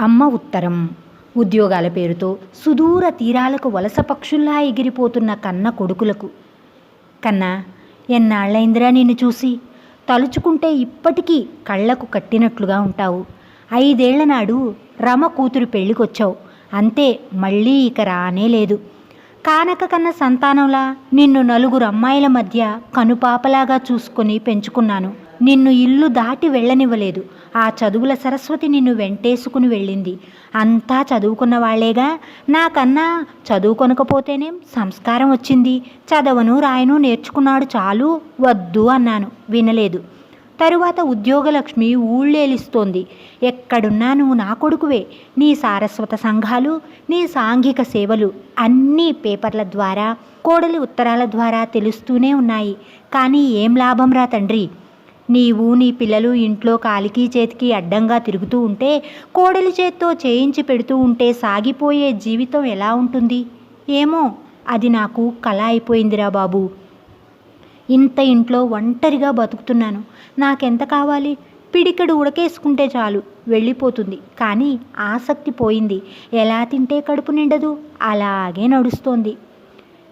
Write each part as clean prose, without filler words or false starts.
అమ్మ ఉత్తరం. ఉద్యోగాల పేరుతో సుదూర తీరాలకు వలస పక్షుల్లా ఎగిరిపోతున్న కన్న కొడుకులకు. కన్నా, ఎన్నాళ్ళైందిరా నిన్ను చూసి. తలుచుకుంటే ఇప్పటికీ కళ్ళకు కట్టినట్లుగా ఉంటావు. 5 ఏళ్ల నాడు రమ కూతురు పెళ్ళికొచ్చావు. అంతే, మళ్ళీ ఇక రానే లేదు. కానక కన్న సంతానంలా నిన్ను 4 అమ్మాయిల మధ్య కనుపాపలాగా చూసుకొని పెంచుకున్నాను. నిన్ను ఇల్లు దాటి వెళ్ళనివ్వలేదు. ఆ చదువుల సరస్వతి నిన్ను వెంటేసుకుని వెళ్ళింది. అంతా చదువుకున్న వాళ్లేగా. నాకన్నా చదువుకొనకపోతేనేం, సంస్కారం వచ్చింది. చదవను రాయను నేర్చుకున్నాడు చాలు, వద్దు అన్నాను, వినలేదు. తరువాత ఉద్యోగలక్ష్మి ఊళ్ళేలిస్తోంది. ఎక్కడున్నా నువ్వు నా కొడుకువే. నీ సారస్వత సంఘాలు, నీ సాంఘిక సేవలు అన్నీ పేపర్ల ద్వారా, కోడలి ఉత్తరాల ద్వారా తెలుస్తూనే ఉన్నాయి. కానీ ఏం లాభం రా తండ్రి. నీవు నీ పిల్లలు ఇంట్లో కాలికి చేతికి అడ్డంగా తిరుగుతూ ఉంటే, కోడలి చేత్తో చేయించి పెడుతూ ఉంటే సాగిపోయే జీవితం ఎలా ఉంటుంది? ఏమో, అది నాకు కల అయిపోయిందిరా బాబు. ఇంత ఇంట్లో ఒంటరిగా బతుకుతున్నాను. నాకెంత కావాలి? పిడికెడు ఉడకేసుకుంటే చాలు, వెళ్ళిపోతుంది. కానీ ఆసక్తి పోయింది. ఎలా తింటే కడుపు నిండదు, అలాగే నడుస్తోంది.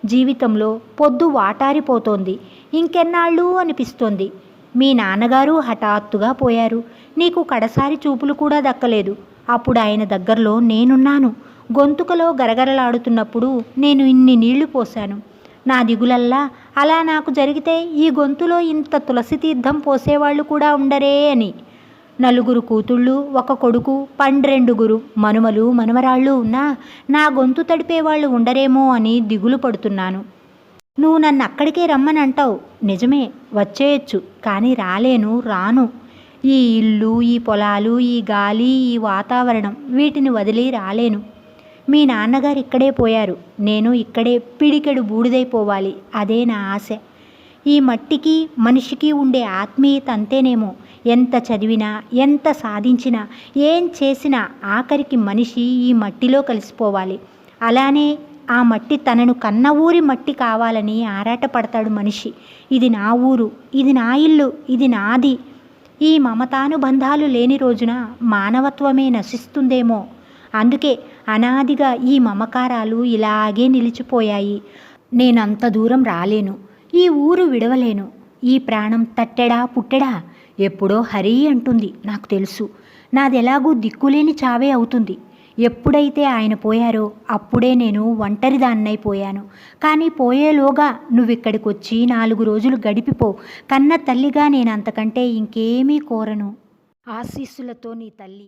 జీవితంలో పొద్దు వాటారిపోతోంది. ఇంకెన్నాళ్ళు అనిపిస్తోంది. మీ నాన్నగారు హఠాత్తుగా పోయారు. నీకు కడసారి చూపులు కూడా దక్కలేదు. అప్పుడు ఆయన దగ్గరలో నేనున్నాను. గొంతుకలో గరగరలాడుతున్నప్పుడు నేను ఇన్ని నీళ్లు పోశాను. నా దిగులల్లా అలా నాకు జరిగితే ఈ గొంతులో ఇంత తులసి తీర్థం పోసేవాళ్ళు కూడా ఉండరే అని. 4 కూతుళ్ళు, 1 కొడుకు, 12 మనుమలు మనవరాళ్ళు ఉన్నా నా గొంతు తడిపేవాళ్ళు ఉండరేమో అని దిగులు పడుతున్నాను. నువ్వు నన్ను అక్కడికే రమ్మని అంటావు. నిజమే, వచ్చేయచ్చు. కానీ రాను. ఈ ఇల్లు, ఈ పొలాలు, ఈ గాలి, ఈ వాతావరణం, వీటిని వదిలి రాలేను. మీ నాన్నగారు ఇక్కడే పోయారు. నేను ఇక్కడే పిడికెడు బూడిదైపోవాలి. అదే నా ఆశ. ఈ మట్టికి మనిషికి ఉండే ఆత్మీయత అంతేనేమో. ఎంత చదివినా, ఎంత సాధించినా, ఏం చేసినా ఆఖరికి మనిషి ఈ మట్టిలో కలిసిపోవాలి. అలానే ఆ మట్టి తనను కన్న ఊరి మట్టి కావాలని ఆరాటపడతాడు మనిషి. ఇది నా ఊరు, ఇది నా ఇల్లు, ఇది నాది. ఈ మమతానుబంధాలు లేని రోజున మానవత్వమే నశిస్తుందేమో. అందుకే అనాదిగా ఈ మమకారాలు ఇలాగే నిలిచిపోయాయి. నేనంత దూరం రాలేను. ఈ ఊరు విడవలేను. ఈ ప్రాణం తట్టెడా పుట్టెడా ఎప్పుడో హరి అంటుంది, నాకు తెలుసు. నాదెలాగూ దిక్కులేని చావే అవుతుంది. ఎప్పుడైతే ఆయన పోయారో అప్పుడే నేను ఒంటరిదాన్నైపోయాను. కానీ పోయేలోగా నువ్విక్కడికి వచ్చి 4 రోజులు గడిపిపో. కన్న తల్లిగా నేను అంతకంటే ఇంకేమీ కోరను. ఆశీస్సులతో నీ తల్లి.